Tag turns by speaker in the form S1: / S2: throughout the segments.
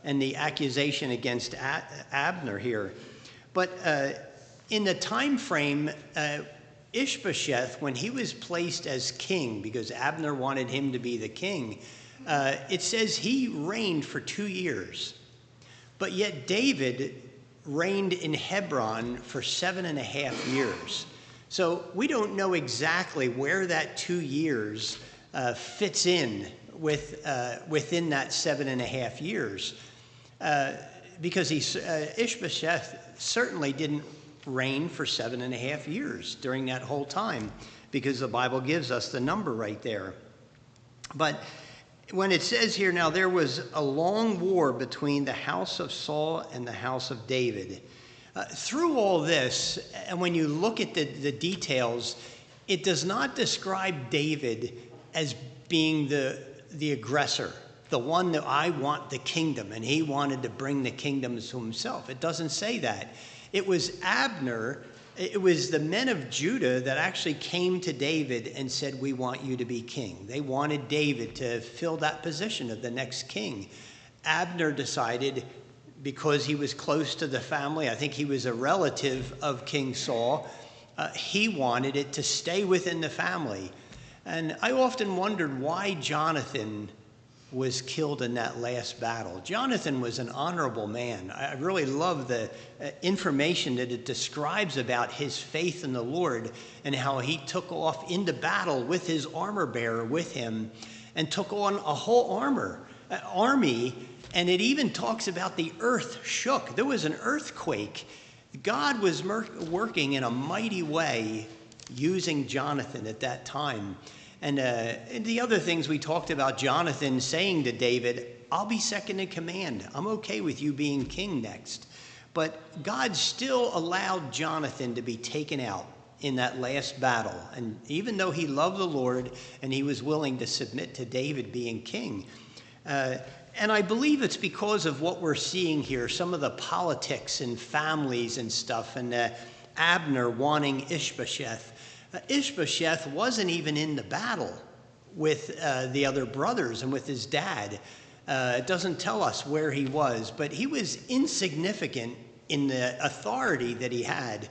S1: and the accusation against Abner here. But in the time frame, Ishbosheth, when he was placed as king, because Abner wanted him to be the king, it says he reigned for 2 years. But yet David reigned in Hebron for 7.5 years. So we don't know exactly where that 2 years fits in within that 7.5 years. Because Ishbosheth certainly didn't reign for 7.5 years during that whole time, because the Bible gives us the number right there. But when it says here, now there was a long war between the house of Saul and the house of David. Through all this, and when you look at the details, it does not describe David as being the aggressor, the one that I want the kingdom, and he wanted to bring the kingdom to himself. It doesn't say that. It was Abner, it was the men of Judah that actually came to David and said, we want you to be king. They wanted David to fill that position of the next king. Abner decided, because he was close to the family, I think he was a relative of King Saul, he wanted it to stay within the family. And I often wondered why Jonathan was killed in that last battle. Jonathan was an honorable man. I really love the information that it describes about his faith in the Lord and how he took off into battle with his armor bearer with him and took on a whole army. And it even talks about the earth shook. There was an earthquake. God was working in a mighty way using Jonathan at that time. And the other things we talked about, Jonathan saying to David, I'll be second in command. I'm okay with you being king next. But God still allowed Jonathan to be taken out in that last battle. And even though he loved the Lord and he was willing to submit to David being king. And I believe it's because of what we're seeing here, some of the politics and families and stuff, and Abner wanting Ishbosheth. Ishbosheth wasn't even in the battle with the other brothers and with his dad. It doesn't tell us where he was, but he was insignificant in the authority that he had.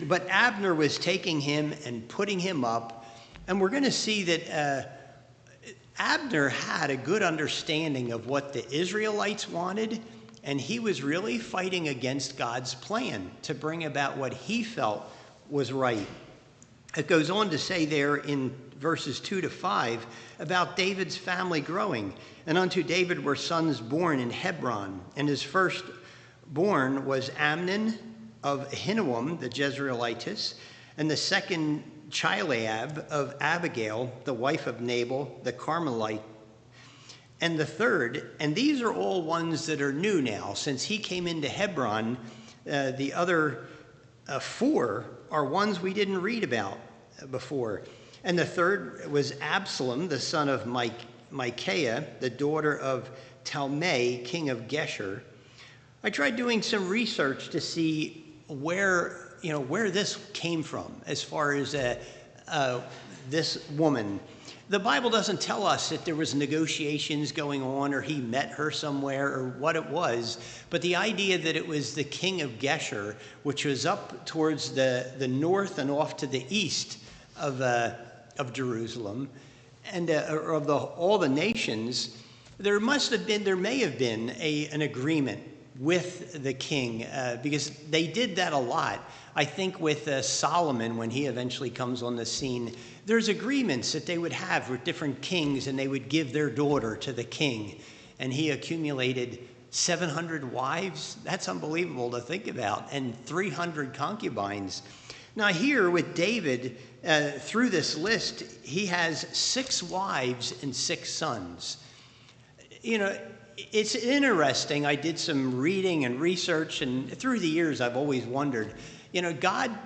S1: But Abner was taking him and putting him up, and we're going to see that Abner had a good understanding of what the Israelites wanted, and he was really fighting against God's plan to bring about what he felt was right. It goes on to say there in verses 2-5 about David's family growing. And unto David were sons born in Hebron, and his firstborn was Amnon of Ahinoam the Jezreelitess, and the second Chileab of Abigail, the wife of Nabal the Carmelite, and the third, and these are all ones that are new now. Since he came into Hebron, the other 4 are ones we didn't read about before. And the third was Absalom, the son of Micaiah, the daughter of Talmai, king of Geshur. I tried doing some research to see where this came from as far as this woman. The Bible doesn't tell us that there was negotiations going on or he met her somewhere or what it was, but the idea that it was the king of Geshur, which was up towards the north and off to the east of Jerusalem and of all the nations, there may have been an agreement with the king because they did that a lot. I think with Solomon, when he eventually comes on the scene, there's agreements that they would have with different kings, and they would give their daughter to the king. And he accumulated 700 wives. That's unbelievable to think about. And 300 concubines. Now here with David, through this list, he has 6 wives and 6 sons. It's interesting. I did some reading and research, and through the years, I've always wondered, God,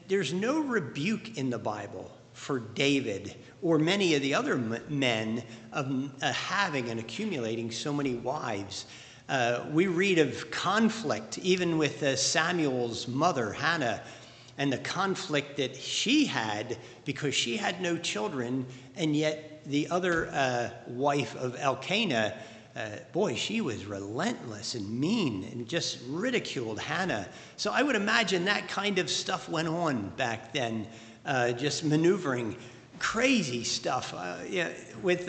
S1: there's no rebuke in the Bible for David or many of the other men of having and accumulating so many wives. We read of conflict, even with Samuel's mother, Hannah, and the conflict that she had because she had no children, and yet the other wife of Elkanah boy, she was relentless and mean and just ridiculed Hannah. So I would imagine that kind of stuff went on back then, just maneuvering crazy stuff. With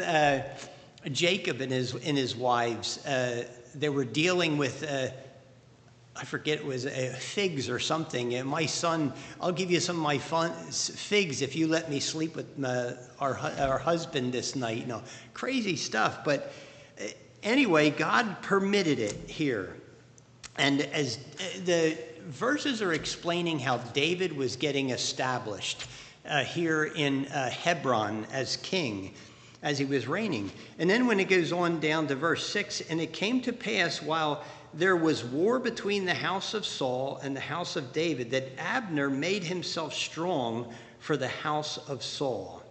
S1: Jacob and his wives, they were dealing with, I forget, it was figs or something. And my son, I'll give you some of my figs if you let me sleep with our husband this night. Crazy stuff. But anyway, God permitted it here. And as the verses are explaining how David was getting established here in Hebron as king, as he was reigning. And then when it goes on down to verse 6, and it came to pass while there was war between the house of Saul and the house of David, that Abner made himself strong for the house of Saul.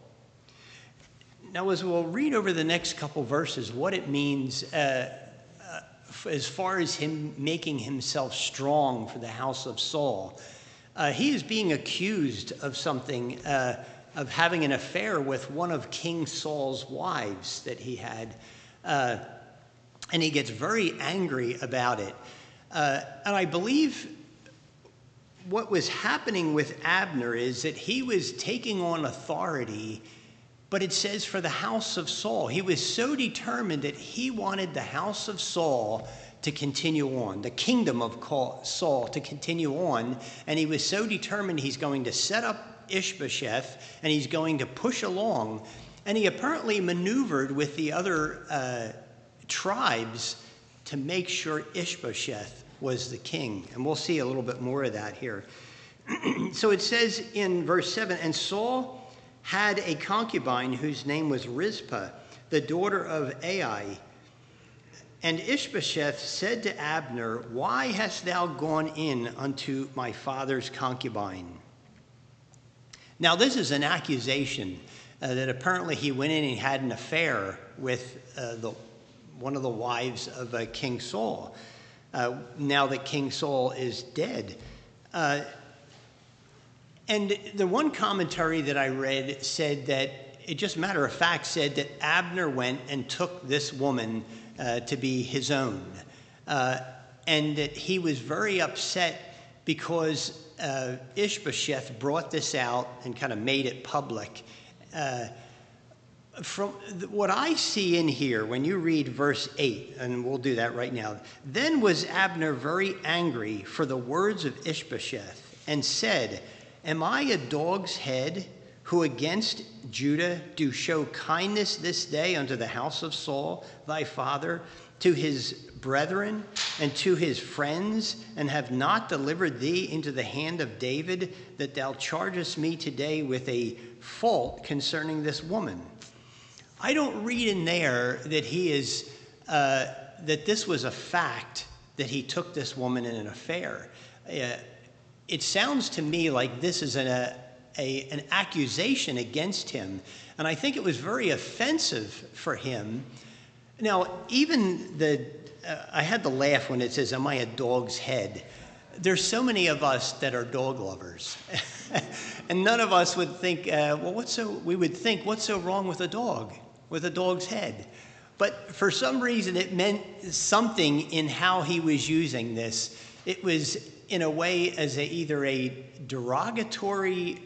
S1: Now, as we'll read over the next couple verses, what it means as far as him making himself strong for the house of Saul, he is being accused of something, of having an affair with one of King Saul's wives that he had. And he gets very angry about it. And I believe what was happening with Abner is that he was taking on authority, but it says for the house of Saul. He was so determined that he wanted the house of Saul to continue on, the kingdom of Saul to continue on. And he was so determined he's going to set up Ishbosheth and he's going to push along. And he apparently maneuvered with the other tribes to make sure Ishbosheth was the king. And we'll see a little bit more of that here. So it says in verse 7, and Saul had a concubine whose name was Rizpah, the daughter of Ai. And Ishbosheth said to Abner, why hast thou gone in unto my father's concubine? Now this is an accusation that apparently he went in and had an affair with one of the wives of King Saul, now that King Saul is dead. And the one commentary that I read said that, it just matter of fact said that Abner went and took this woman to be his own. And that he was very upset because Ishbosheth brought this out and kind of made it public. From what I see in here, when you read verse 8, and we'll do that right now, then was Abner very angry for the words of Ishbosheth, and said, am I a dog's head, who against Judah do show kindness this day unto the house of Saul, thy father, to his brethren and to his friends, and have not delivered thee into the hand of David, that thou chargest me today with a fault concerning this woman? I don't read in there that he is that this was a fact that he took this woman in an affair. It sounds to me like this is an accusation against him, and I think it was very offensive for him. Now, even I had to laugh when it says, "Am I a dog's head?" There's so many of us that are dog lovers, and none of us would think, we would think, what's so wrong with a dog? With a dog's head. But for some reason it meant something in how he was using this. It was in a way as either a derogatory,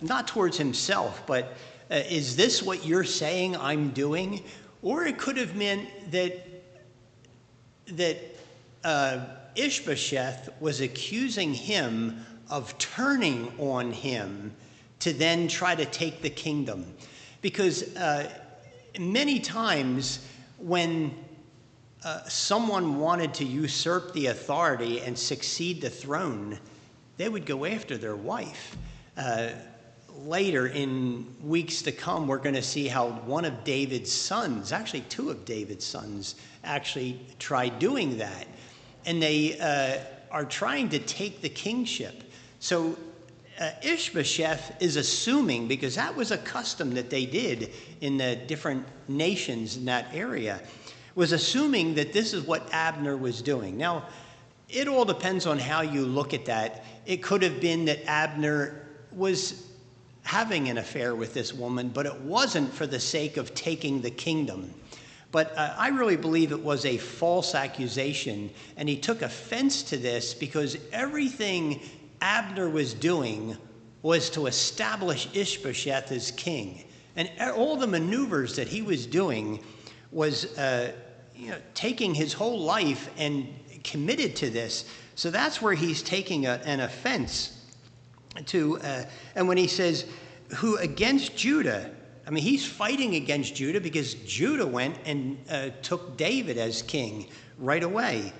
S1: not towards himself, but is this what you're saying I'm doing? Or it could have meant that Ishbosheth was accusing him of turning on him to then try to take the kingdom. Because many times when someone wanted to usurp the authority and succeed the throne, they would go after their wife. Later in weeks to come, we're going to see how one of David's sons, actually two of David's sons, actually tried doing that. And they are trying to take the kingship. So Ishbosheth is assuming, because that was a custom that they did in the different nations in that area, was assuming that this is what Abner was doing. Now, it all depends on how you look at that. It could have been that Abner was having an affair with this woman, but it wasn't for the sake of taking the kingdom. But I really believe it was a false accusation, and he took offense to this because everything Abner was doing was to establish Ishbosheth as king. And all the maneuvers that he was doing was taking his whole life and committed to this. So that's where he's taking an offense to. And when he says, who against Judah, I mean, he's fighting against Judah because Judah went and took David as king right away.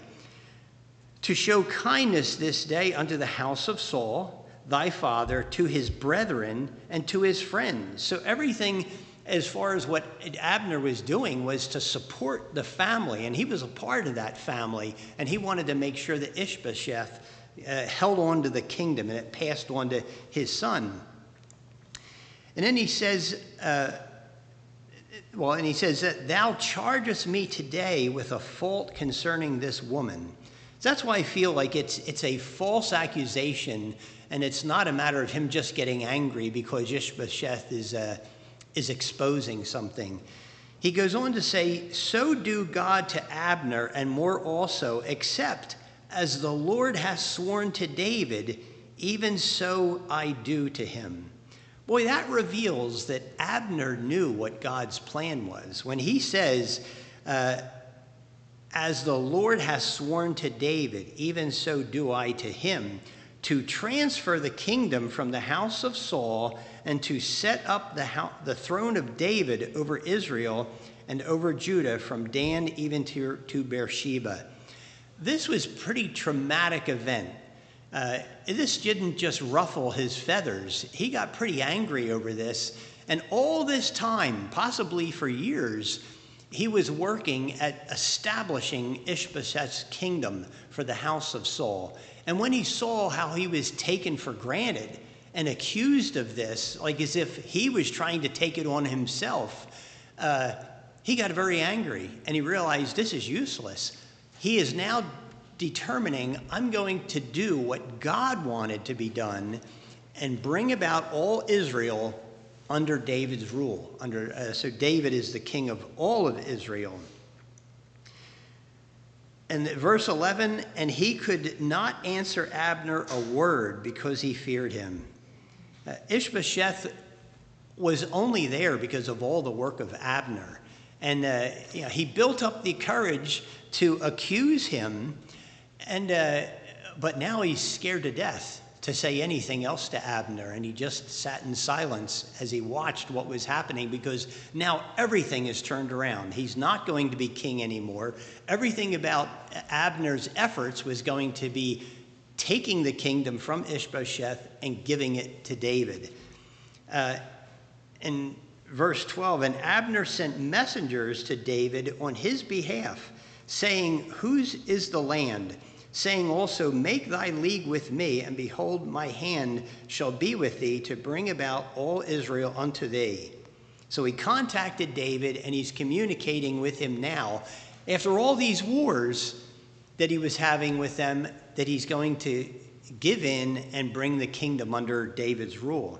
S1: To show kindness this day unto the house of Saul, thy father, to his brethren, and to his friends. So everything as far as what Abner was doing was to support the family, and he was a part of that family, and he wanted to make sure that Ishbosheth held on to the kingdom and it passed on to his son. And then he says, that thou chargest me today with a fault concerning this woman. So that's why I feel like it's a false accusation, and it's not a matter of him just getting angry because Ishbosheth is exposing something. He goes on to say, so do God to Abner, and more also, except as the Lord hath sworn to David, even so I do to him. Boy, that reveals that Abner knew what God's plan was. When he says, as the Lord has sworn to David, even so do I to him, to transfer the kingdom from the house of Saul and to set up the throne of David over Israel and over Judah from Dan even to Beersheba. This was a pretty traumatic event. This didn't just ruffle his feathers. He got pretty angry over this. And all this time, possibly for years, he was working at establishing Ishbosheth's kingdom for the house of Saul. And when he saw how he was taken for granted and accused of this, like as if he was trying to take it on himself, he got very angry and he realized this is useless. He is now determining, I'm going to do what God wanted to be done and bring about all Israel under David's rule. So David is the king of all of Israel. And verse 11, and he could not answer Abner a word because he feared him. Ishbosheth was only there because of all the work of Abner. And he built up the courage to accuse him, but now he's scared to death to say anything else to Abner, and he just sat in silence as he watched what was happening, because now everything is turned around. He's not going to be king anymore. Everything about Abner's efforts was going to be taking the kingdom from Ishbosheth and giving it to David. In verse 12, and Abner sent messengers to David on his behalf, saying, whose is the land? Saying also, make thy league with me, and behold, my hand shall be with thee to bring about all Israel unto thee. So he contacted David, and he's communicating with him now, after all these wars that he was having with them, that he's going to give in and bring the kingdom under David's rule.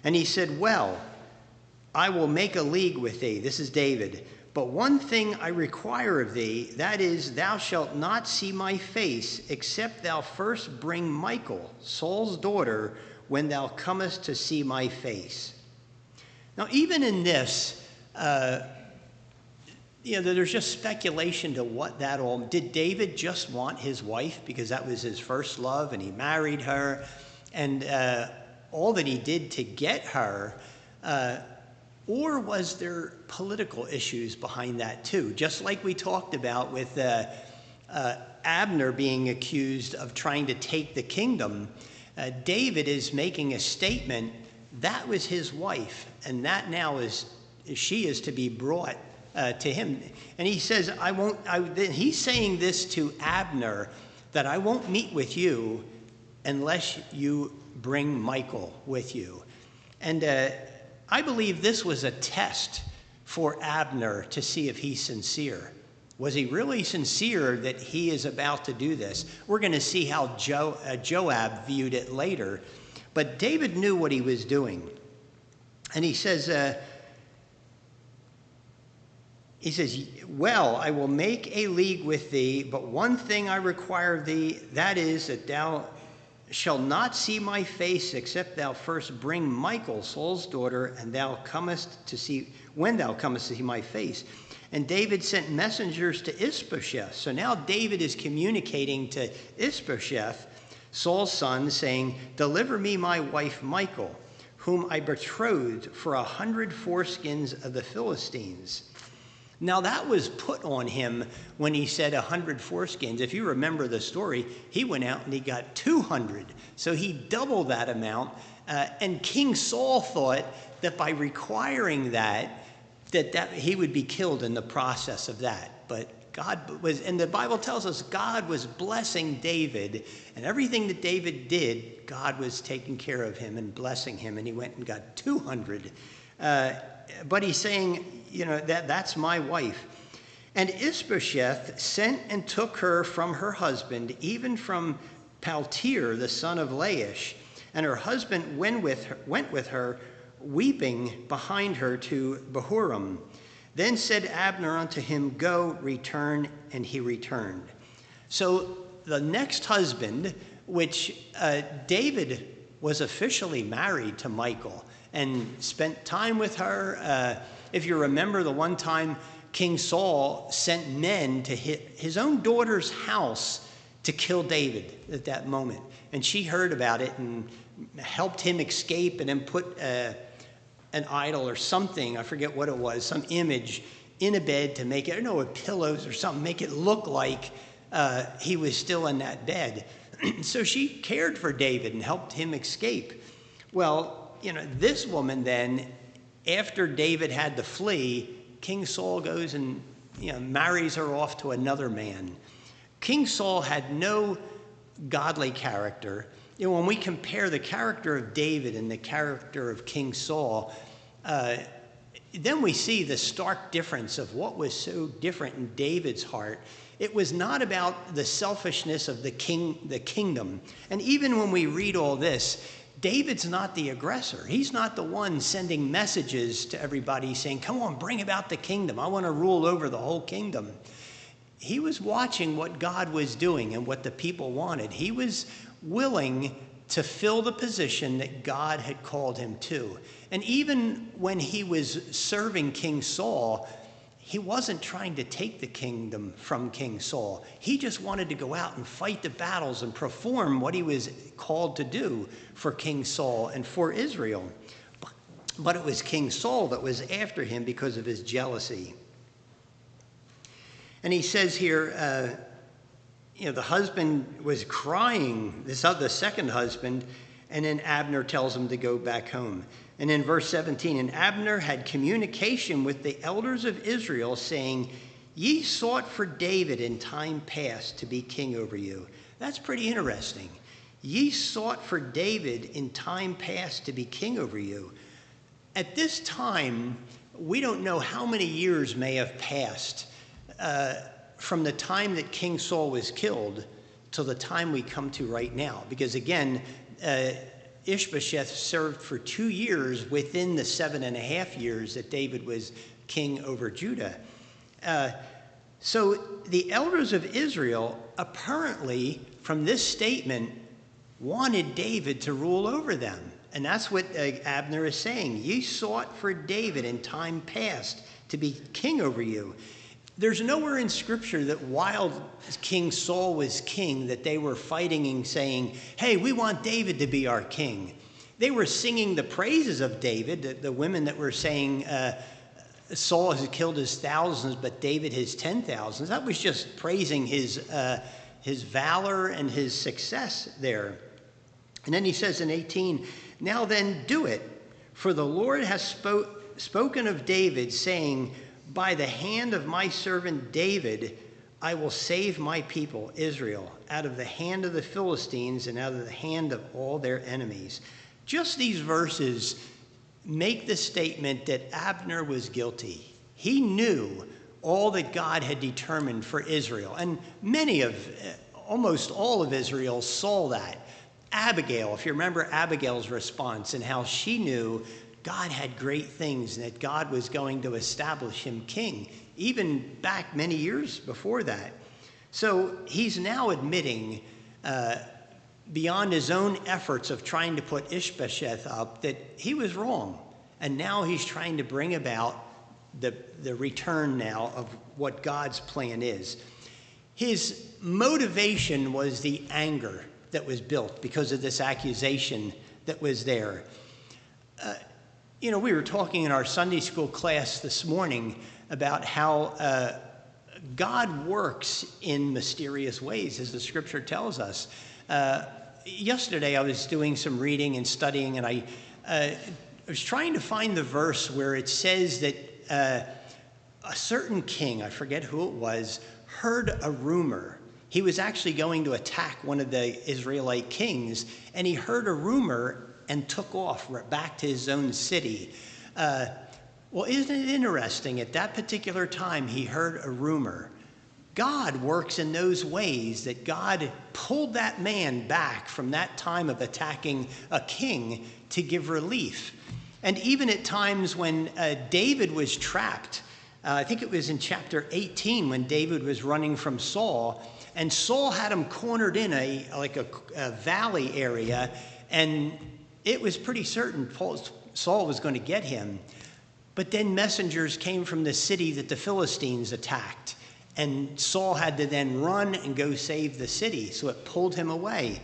S1: And he said, well, I will make a league with thee. This is David. But one thing I require of thee, that is, thou shalt not see my face, except thou first bring Michal, Saul's daughter, when thou comest to see my face. Now, even in this, there's just speculation to what that all... Did David just want his wife because that was his first love and he married her? And all that he did to get her... Or was there political issues behind that too? Just like we talked about with Abner being accused of trying to take the kingdom, David is making a statement that was his wife, and that now she is to be brought to him. And he says, he's saying this to Abner, that I won't meet with you unless you bring Michal with you. And I believe this was a test for Abner to see if he's sincere. Was he really sincere that he is about to do this? We're going to see how Joab viewed it later. But David knew what he was doing. And he says, he says, well, I will make a league with thee, but one thing I require of thee, that is that thou shalt not see my face, except thou first bring Michal, Saul's daughter, and when thou comest to see my face. And David sent messengers to Ishbosheth. So now David is communicating to Ishbosheth, Saul's son, saying, deliver me my wife Michal, whom I betrothed for 100 foreskins of the Philistines. Now that was put on him when he said 100 foreskins. If you remember the story, he went out and he got 200. So he doubled that amount. And King Saul thought that by requiring that he would be killed in the process of that. But God was, and the Bible tells us God was blessing David, and everything that David did, God was taking care of him and blessing him, and he went and got 200. But he's saying, that's my wife. And Ishbosheth sent and took her from her husband, even from Paltier, the son of Laish. And her husband went with her, weeping behind her to Bahurim. Then said Abner unto him, go, return, and he returned. So the next husband, which David was officially married to Michal and spent time with her. If you remember, the one time King Saul sent men to hit his own daughter's house to kill David at that moment. And she heard about it and helped him escape, and then put an idol or something, I forget what it was, some image in a bed to make it, I don't know, with pillows or something, make it look like he was still in that bed. So she cared for David and helped him escape. Well, this woman then, after David had to flee, King Saul goes and marries her off to another man. King Saul had no godly character. When we compare the character of David and the character of King Saul, then we see the stark difference of what was so different in David's heart. It was not about the selfishness of the kingdom. And even when we read all this, David's not the aggressor. He's not the one sending messages to everybody saying, come on, bring about the kingdom. I want to rule over the whole kingdom. He was watching what God was doing and what the people wanted. He was willing to fill the position that God had called him to. And even when he was serving King Saul, he wasn't trying to take the kingdom from King Saul. He just wanted to go out and fight the battles and perform what he was called to do for King Saul and for Israel. But it was King Saul that was after him because of his jealousy. And he says here, the husband was crying, the second husband, and then Abner tells him to go back home. And in verse 17, and Abner had communication with the elders of Israel, saying, ye sought for David in time past to be king over you. That's pretty interesting. Ye sought for David in time past to be king over you. At this time, we don't know how many years may have passed from the time that King Saul was killed till the time we come to right now. Because again, Ishbosheth served for 2 years within the 7.5 years that David was king over Judah. So the elders of Israel apparently, from this statement, wanted David to rule over them. And that's what Abner is saying. Ye sought for David in time past to be king over you. There's nowhere in Scripture that while King Saul was king that they were fighting and saying, hey, we want David to be our king. They were singing the praises of David, the women that were saying Saul has killed his thousands, but David his 10,000s. That was just praising his valor and his success there. And then he says in 18, now then do it, for the Lord has spoken of David, saying, by the hand of my servant David, I will save my people, Israel, out of the hand of the Philistines and out of the hand of all their enemies. Just these verses make the statement that Abner was guilty. He knew all that God had determined for Israel. And almost all of Israel saw that. Abigail, if you remember Abigail's response and how she knew God had great things and that God was going to establish him king, even back many years before that. So he's now admitting, beyond his own efforts of trying to put Ishbosheth up, that he was wrong. And now he's trying to bring about the return now of what God's plan is. His motivation was the anger that was built because of this accusation that was there. We were talking in our Sunday school class this morning about how God works in mysterious ways, as the scripture tells us. Yesterday I was doing some reading and studying, and I was trying to find the verse where it says that a certain king, I forget who it was, heard a rumor. He was actually going to attack one of the Israelite kings, and he heard a rumor and took off back to his own city. Well, isn't it interesting? At that particular time, he heard a rumor. God works in those ways that God pulled that man back from that time of attacking a king to give relief. And even at times when David was trapped, I think it was in chapter 18 when David was running from Saul, and Saul had him cornered in a valley area, and it was pretty certain Saul was going to get him. But then messengers came from the city that the Philistines attacked, and Saul had to then run and go save the city, so it pulled him away.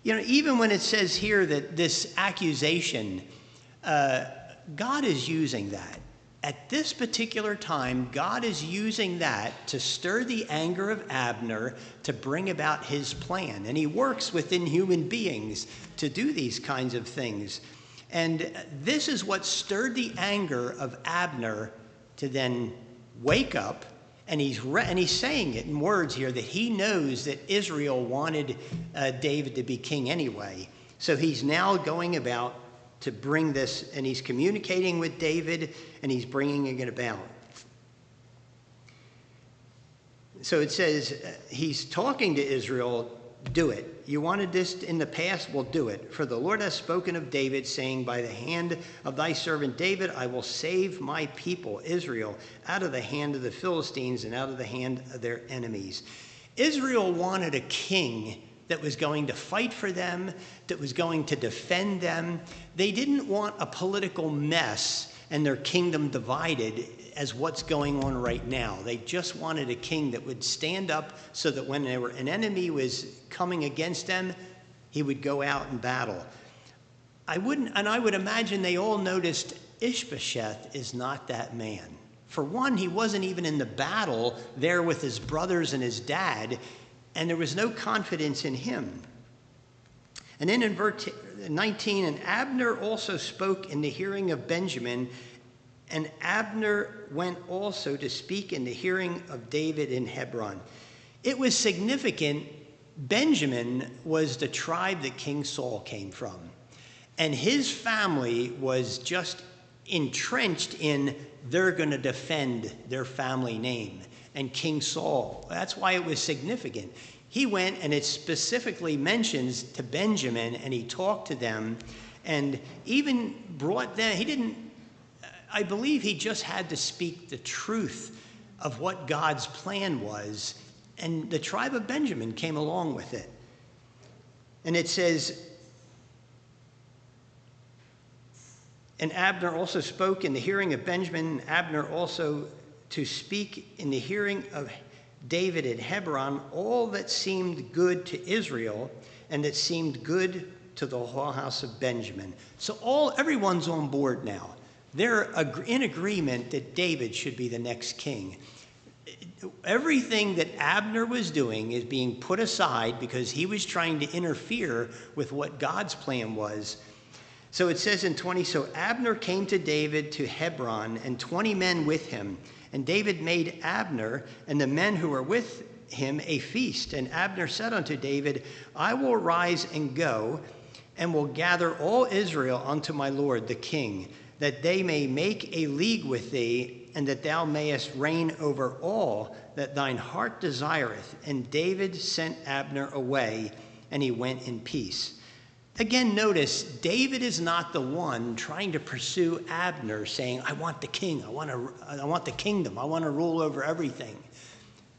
S1: Even when it says here that this accusation, God is using that. At this particular time, God is using that to stir the anger of Abner to bring about his plan. And he works within human beings to do these kinds of things. And this is what stirred the anger of Abner to then wake up. And he's saying it in words here that he knows that Israel wanted David to be king anyway. So he's now going about to bring this, and he's communicating with David, and he's bringing it about. So it says he's talking to Israel, do it. You wanted this in the past? Well, do it. For the Lord has spoken of David, saying, by the hand of thy servant David, I will save my people, Israel, out of the hand of the Philistines and out of the hand of their enemies. Israel wanted a king that was going to fight for them, that was going to defend them. They didn't want a political mess and their kingdom divided as what's going on right now. They just wanted a king that would stand up so that when an enemy was coming against them, he would go out and battle. I would imagine they all noticed Ishbosheth is not that man. For one, he wasn't even in the battle there with his brothers and his dad, and there was no confidence in him. And then in verse 19, and Abner also spoke in the hearing of Benjamin, and Abner went also to speak in the hearing of David in Hebron. It was significant. Benjamin was the tribe that King Saul came from. And his family was just entrenched in they're going to defend their family name. And King Saul, that's why it was significant. He went, and it specifically mentions to Benjamin, and he talked to them, and even brought them, I believe he just had to speak the truth of what God's plan was, and the tribe of Benjamin came along with it. And it says, and Abner also spoke in the hearing of Benjamin, and Abner also to speak in the hearing of David at Hebron, all that seemed good to Israel and that seemed good to the whole house of Benjamin. So everyone's on board now. They're in agreement that David should be the next king. Everything that Abner was doing is being put aside because he was trying to interfere with what God's plan was. So it says in 20, so Abner came to David to Hebron, and 20 men with him. And David made Abner and the men who were with him a feast. And Abner said unto David, I will rise and go, and will gather all Israel unto my lord the king, that they may make a league with thee, and that thou mayest reign over all that thine heart desireth. And David sent Abner away, and he went in peace. Again, notice David is not the one trying to pursue Abner, saying, I want the king, I want the kingdom, I want to rule over everything.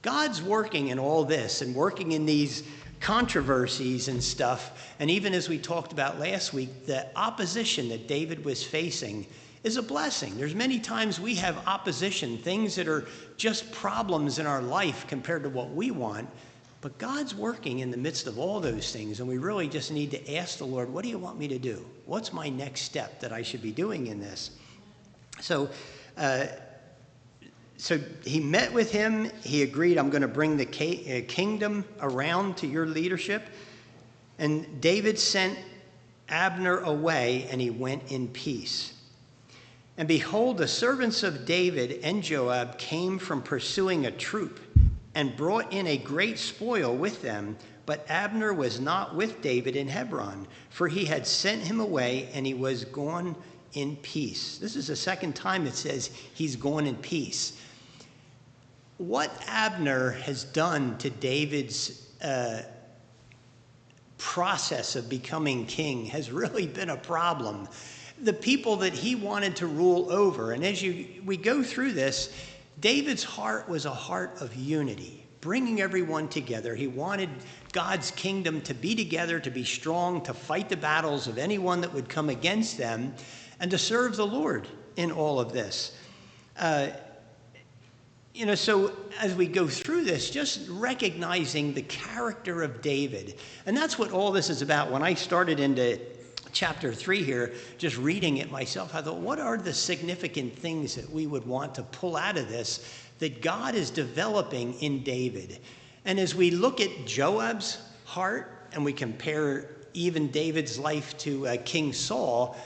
S1: God's working in all this and working in these controversies and stuff. And even as we talked about last week, the opposition that David was facing is a blessing. There's many times we have opposition, things that are just problems in our life compared to what we want. But God's working in the midst of all those things, and we really just need to ask the Lord, what do you want me to do? What's my next step that I should be doing in this? So he met with him. He agreed, I'm going to bring the kingdom around to your leadership. And David sent Abner away, and he went in peace. And behold, the servants of David and Joab came from pursuing a troop, and brought in a great spoil with them. But Abner was not with David in Hebron, for he had sent him away, and he was gone in peace. This is the second time it says he's gone in peace. What Abner has done to David's process of becoming king has really been a problem. The people that he wanted to rule over, and as we go through this, David's heart was a heart of unity, bringing everyone together. He wanted God's kingdom to be together, to be strong, to fight the battles of anyone that would come against them, and to serve the Lord in all of this. So as we go through this, just recognizing the character of David. And that's what all this is about. When I started into chapter 3 here, just reading it myself, I thought, what are the significant things that we would want to pull out of this that God is developing in David? And as we look at Joab's heart and we compare even David's life to King Saul,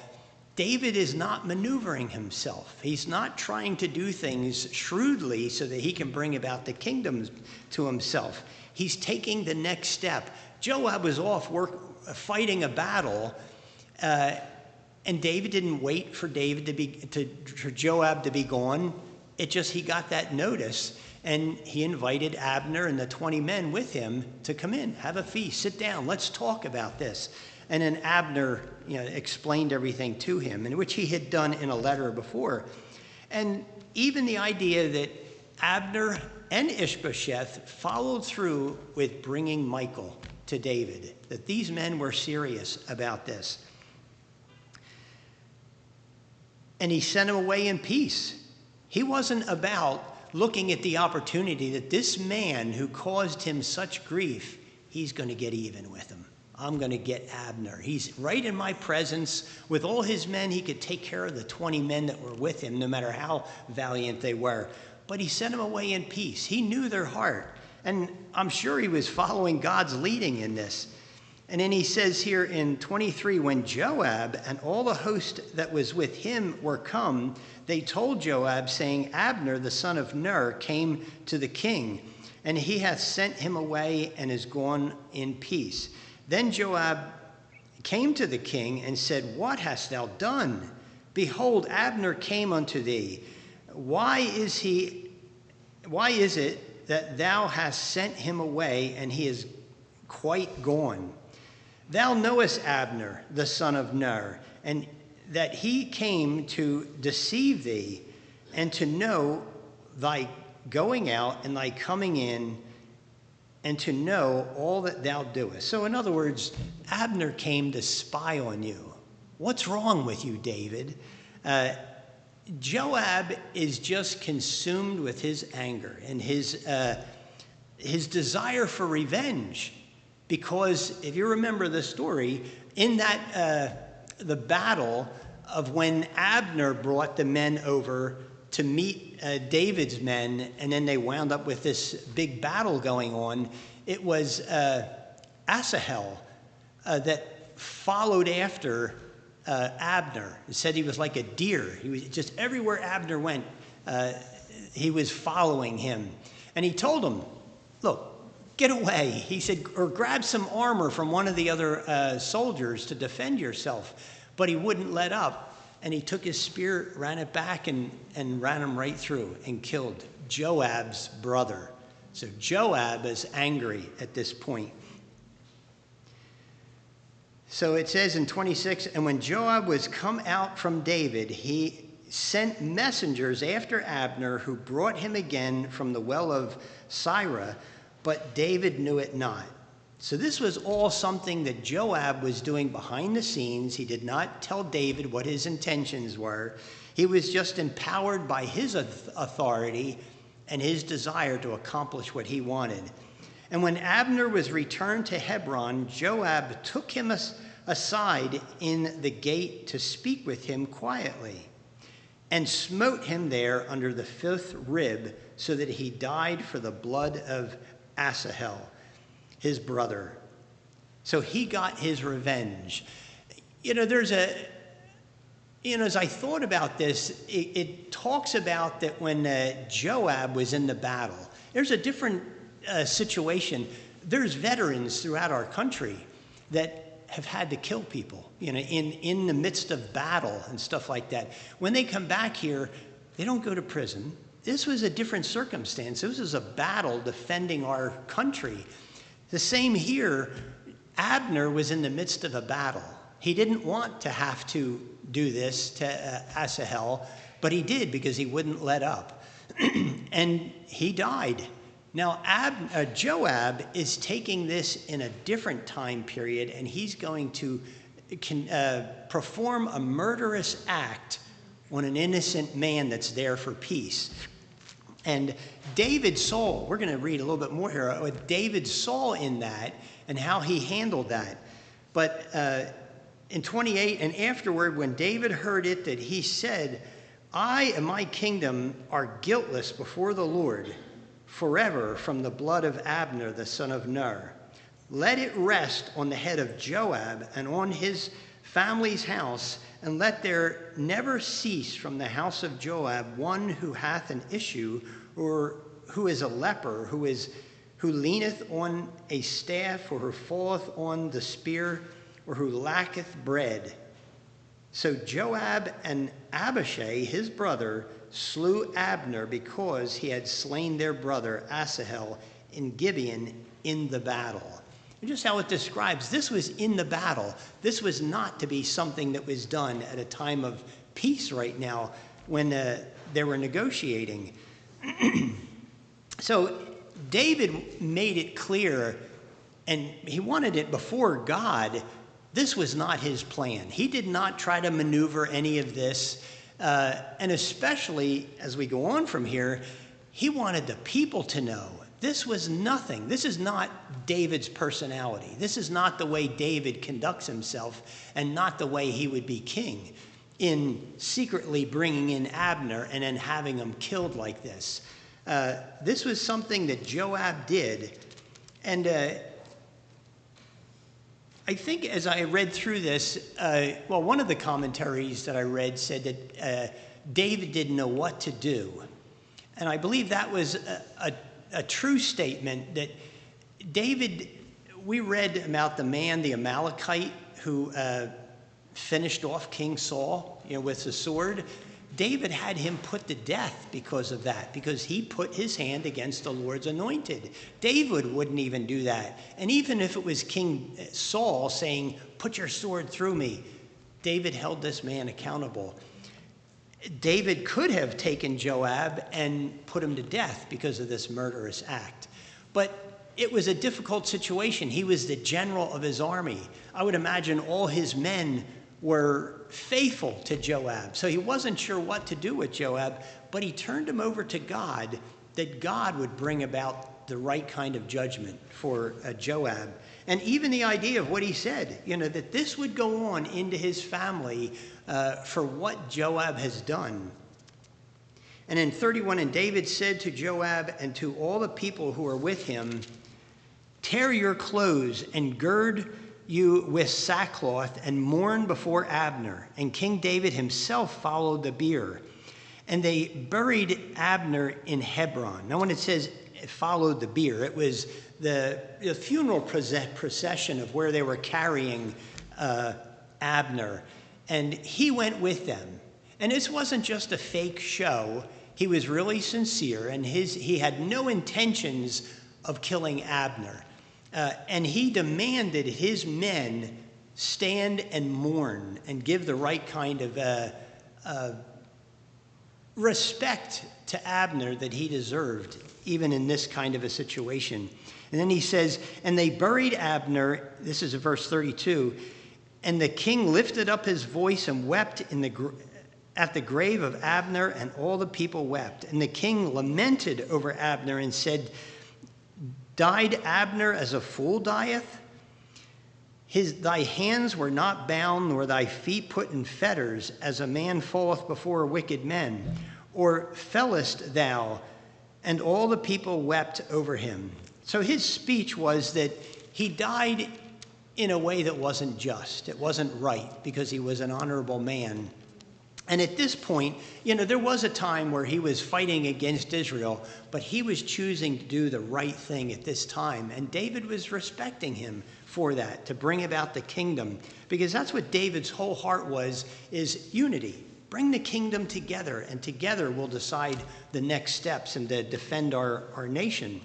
S1: David is not maneuvering himself. He's not trying to do things shrewdly so that he can bring about the kingdom to himself. He's taking the next step. Joab was off fighting a battle, and David didn't wait for for Joab to be gone. He got that notice, and he invited Abner and the 20 men with him to come in, have a feast, sit down, let's talk about this. And then Abner, explained everything to him, in which he had done in a letter before. And even the idea that Abner and Ishbosheth followed through with bringing Michal to David, that these men were serious about this. And he sent him away in peace. He wasn't about looking at the opportunity that this man who caused him such grief, he's going to get even with him. I'm going to get Abner. He's right in my presence. With all his men, he could take care of the 20 men that were with him, no matter how valiant they were. But he sent them away in peace. He knew their heart. And I'm sure he was following God's leading in this. And then he says here in 23, when Joab and all the host that was with him were come, they told Joab, saying, Abner, the son of Ner, came to the king, and he hath sent him away and is gone in peace. Then Joab came to the king and said, What hast thou done? Behold, Abner came unto thee. Why is it that thou hast sent him away, and he is quite gone? Thou knowest Abner, the son of Ner, and that he came to deceive thee, and to know thy going out and thy coming in, and to know all that thou doest. So in other words, Abner came to spy on you. What's wrong with you, David? Joab is just consumed with his anger and his desire for revenge. Because if you remember the story, in that the battle of when Abner brought the men over to meet David's men, and then they wound up with this big battle going on, it was Asahel that followed after Abner. It said he was like a deer. He was just everywhere Abner went, he was following him. And he told him, look, get away. He said, or grab some armor from one of the other soldiers to defend yourself. But he wouldn't let up. And he took his spear, ran it back, and ran him right through and killed Joab's brother. So Joab is angry at this point. So it says in 26, and when Joab was come out from David, he sent messengers after Abner, who brought him again from the well of Sirah, but David knew it not. So this was all something that Joab was doing behind the scenes. He did not tell David what his intentions were. He was just empowered by his authority and his desire to accomplish what he wanted. And when Abner was returned to Hebron, Joab took him aside in the gate to speak with him quietly, and smote him there under the fifth rib, so that he died for the blood of Asahel, his brother. So he got his revenge. As I thought about this, it talks about that when Joab was in the battle, there's a different situation. There's veterans throughout our country that have had to kill people, in the midst of battle and stuff like that. When they come back here, they don't go to prison. This was a different circumstance. This was a battle defending our country. The same here. Abner was in the midst of a battle. He didn't want to have to do this to Asahel, but he did because he wouldn't let up. And he died. Now, Joab is taking this in a different time period, and he's going to perform a murderous act on an innocent man that's there for peace. And David saw, we're going to read a little bit more here, what David saw in that and how he handled that. But in 28, and afterward, when David heard it, that he said, I and my kingdom are guiltless before the Lord forever from the blood of Abner, the son of Ner. Let it rest on the head of Joab and on his family's house, and let there never cease from the house of Joab one who hath an issue, or who is a leper, who leaneth on a staff, or who falleth on the spear, or who lacketh bread. So Joab and Abishai, his brother, slew Abner because he had slain their brother Asahel in Gibeon in the battle. And just how it describes, this was in the battle. This was not to be something that was done at a time of peace right now when they were negotiating. So David made it clear, and he wanted it before God. This was not his plan. He did not try to maneuver any of this. And especially as we go on from here, he wanted the people to know this was nothing. This is not David's personality. This is not the way David conducts himself, and not the way he would be king, in secretly bringing in Abner and then having him killed like this. This was something that Joab did. And I think as I read through this, one of the commentaries that I read said that David didn't know what to do. And I believe that was a true statement, that David, we read about the man, the Amalekite, who finished off King Saul, with the sword. David had him put to death because of that, because he put his hand against the Lord's anointed. David wouldn't even do that. And even if it was King Saul saying, put your sword through me, David held this man accountable. David could have taken Joab and put him to death because of this murderous act. But it was a difficult situation. He was the general of his army. I would imagine all his men were faithful to Joab. So he wasn't sure what to do with Joab, but he turned him over to God, that God would bring about the right kind of judgment for Joab. And even the idea of what he said, that this would go on into his family for what Joab has done. And in 31, and David said to Joab and to all the people who were with him, tear your clothes and gird you with sackcloth and mourn before Abner. And King David himself followed the bier. And they buried Abner in Hebron. Now when it says it followed the bier, it was the funeral procession of where they were carrying Abner. And he went with them. And this wasn't just a fake show. He was really sincere, and he had no intentions of killing Abner. And he demanded his men stand and mourn and give the right kind of respect to Abner that he deserved, even in this kind of a situation. And then he says, and they buried Abner, this is verse 32, and the king lifted up his voice and wept at the grave of Abner, and all the people wept. And the king lamented over Abner and said, died Abner as a fool dieth? Thy hands were not bound, nor thy feet put in fetters, as a man falleth before wicked men. Or fellest thou? And all the people wept over him. So his speech was that he died in a way that wasn't just. It wasn't right, because he was an honorable man. And at this point, there was a time where he was fighting against Israel, but he was choosing to do the right thing at this time. And David was respecting him for that, to bring about the kingdom, because that's what David's whole heart was, is unity. Bring the kingdom together, and together we'll decide the next steps and to defend our nation.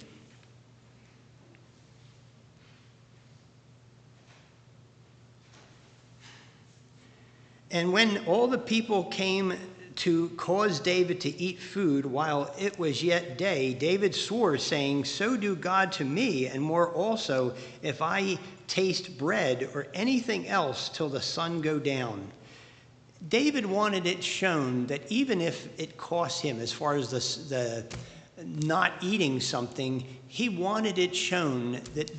S1: And when all the people came to cause David to eat food while it was yet day, David swore, saying, so do God to me, and more also, if I taste bread or anything else till the sun go down. David wanted it shown that even if it cost him, as far as the not eating something, he wanted it shown that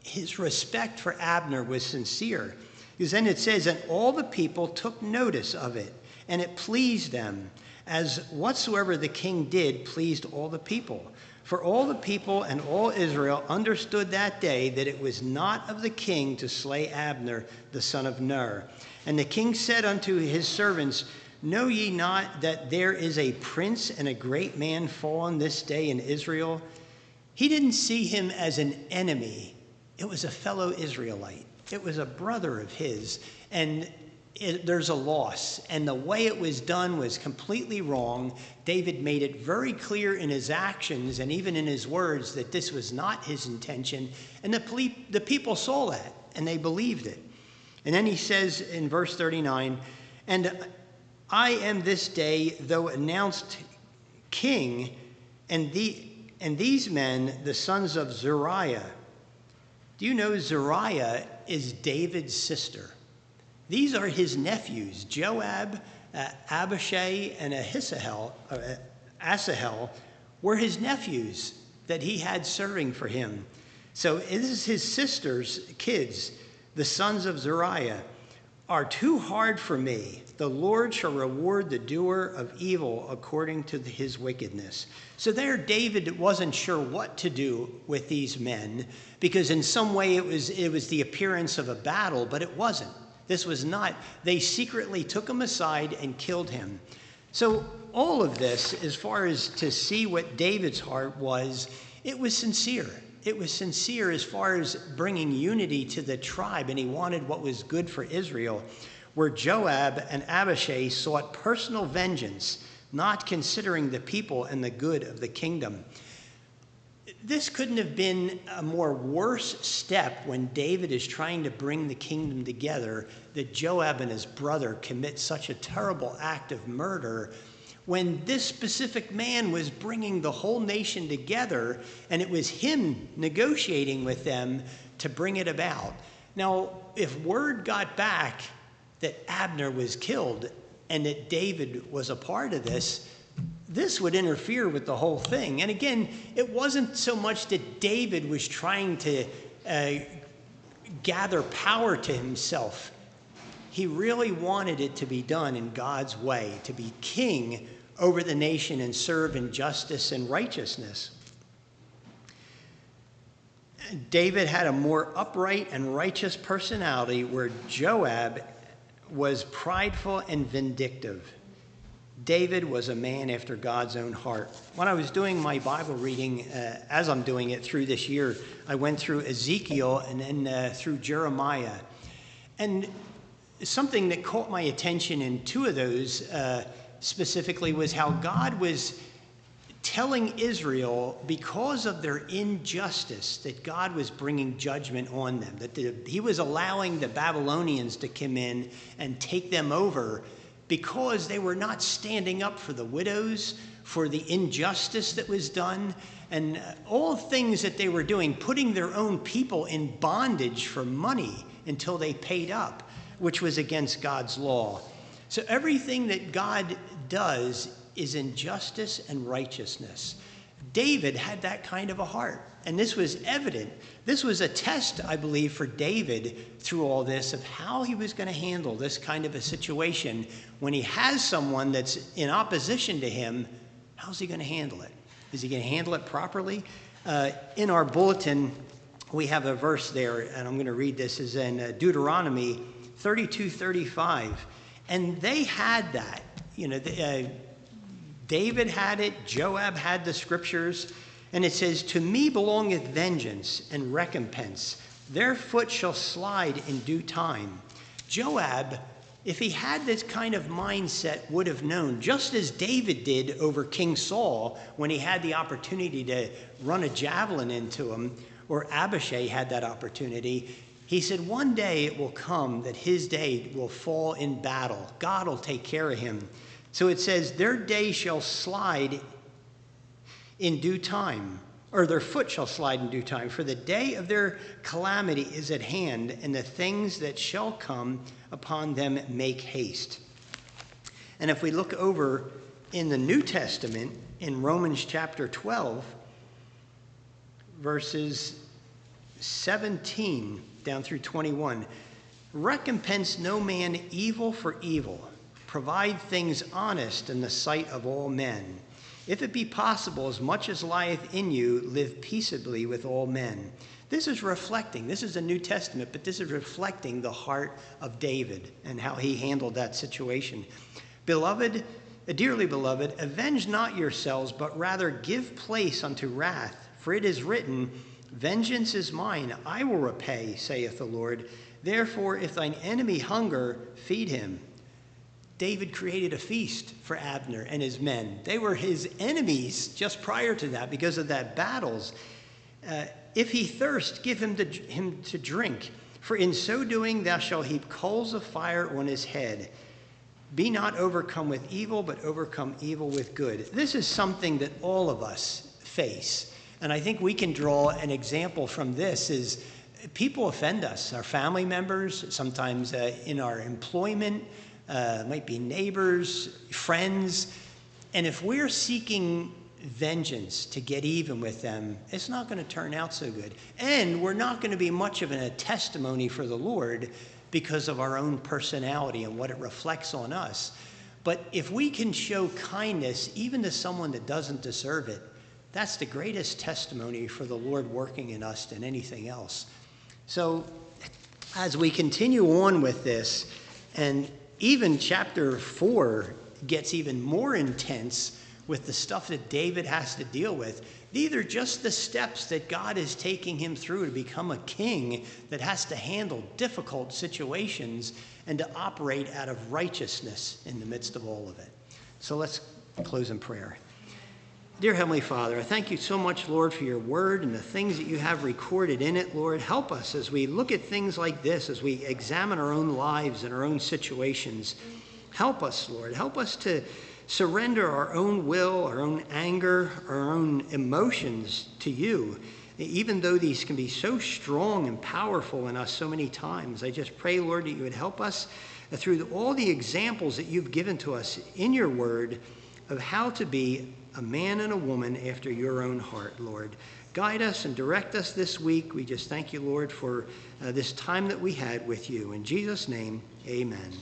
S1: his respect for Abner was sincere. Because then it says, and all the people took notice of it, and it pleased them, as whatsoever the king did pleased all the people. For all the people and all Israel understood that day that it was not of the king to slay Abner, the son of Ner. And the king said unto his servants, know ye not that there is a prince and a great man fallen this day in Israel? He didn't see him as an enemy. It was a fellow Israelite. It was a brother of his, and there's a loss. And the way it was done was completely wrong. David made it very clear in his actions and even in his words that this was not his intention. And the people saw that, and they believed it. And then he says in verse 39, and I am this day, though announced king, and these men, the sons of Zeruiah. Do you know Zeruiah is David's sister? These are his nephews, Joab, Abishai, and Asahel were his nephews that he had serving for him. So it is his sister's kids, the sons of Zeruiah, are too hard for me. The Lord shall reward the doer of evil according to his wickedness. So there David wasn't sure what to do with these men, because in some way it was the appearance of a battle, but it wasn't. This was not. They secretly took him aside and killed him. So all of this, as far as to see what David's heart was, it was sincere. It was sincere as far as bringing unity to the tribe, and he wanted what was good for Israel, where Joab and Abishai sought personal vengeance, not considering the people and the good of the kingdom. This couldn't have been a more worse step when David is trying to bring the kingdom together, that Joab and his brother commit such a terrible act of murder, when this specific man was bringing the whole nation together, and it was him negotiating with them to bring it about. Now, if word got back that Abner was killed and that David was a part of this, this would interfere with the whole thing. And again, it wasn't so much that David was trying to gather power to himself. He really wanted it to be done in God's way, to be king over the nation and serve in justice and righteousness. David had a more upright and righteous personality, where Joab was prideful and vindictive. David was a man after God's own heart. When I was doing my Bible reading, as I'm doing it through this year, I went through Ezekiel and then through Jeremiah. And something that caught my attention in two of those specifically was how God was telling Israel, because of their injustice, that God was bringing judgment on them, that he was allowing the Babylonians to come in and take them over because they were not standing up for the widows, for the injustice that was done, and all things that they were doing, putting their own people in bondage for money until they paid up, which was against God's law. So everything that God does is in justice and righteousness. David had that kind of a heart, and this was evident. This was a test, I believe, for David through all this of how he was going to handle this kind of a situation when he has someone that's in opposition to him. How's he going to handle it? Is he going to handle it properly? In our bulletin, we have a verse there, and I'm going to read this. Is in Deuteronomy 32:35, and they had that. David had it, Joab had the scriptures, and it says, "To me belongeth vengeance and recompense. Their foot shall slide in due time." Joab, if he had this kind of mindset, would have known, just as David did over King Saul when he had the opportunity to run a javelin into him, or Abishai had that opportunity. He said, one day it will come that his day will fall in battle. God will take care of him. So it says, their day shall slide in due time, or their foot shall slide in due time, for the day of their calamity is at hand, and the things that shall come upon them make haste. And if we look over in the New Testament, in Romans chapter 12, verses 17 down through 21, "Recompense no man evil for evil. Provide things honest in the sight of all men. If it be possible, as much as lieth in you, live peaceably with all men." This is the New Testament, but this is reflecting the heart of David and how he handled that situation. "Beloved, dearly beloved, avenge not yourselves, but rather give place unto wrath. For it is written, Vengeance is mine, I will repay, saith the Lord. Therefore, if thine enemy hunger, feed him." David created a feast for Abner and his men. They were his enemies just prior to that because of that battles. "If he thirst, give him to drink. For in so doing thou shalt heap coals of fire on his head. Be not overcome with evil, but overcome evil with good." This is something that all of us face. And I think we can draw an example from this is people offend us, our family members, sometimes in our employment, might be neighbors, friends. And if we're seeking vengeance to get even with them, it's not going to turn out so good. And we're not going to be much of a testimony for the Lord because of our own personality and what it reflects on us. But if we can show kindness even to someone that doesn't deserve it, that's the greatest testimony for the Lord working in us than anything else. So as we continue on with this, and even chapter 4 gets even more intense with the stuff that David has to deal with. These are just the steps that God is taking him through to become a king that has to handle difficult situations and to operate out of righteousness in the midst of all of it. So let's close in prayer. Dear Heavenly Father, I thank you so much, Lord, for your word and the things that you have recorded in it. Lord, help us as we look at things like this, as we examine our own lives and our own situations. Help us, Lord. Help us to surrender our own will, our own anger, our own emotions to you, even though these can be so strong and powerful in us so many times. I just pray, Lord, that you would help us through all the examples that you've given to us in your word of how to be a man and a woman after your own heart, Lord. Guide us and direct us this week. We just thank you, Lord, for this time that we had with you. In Jesus' name, amen.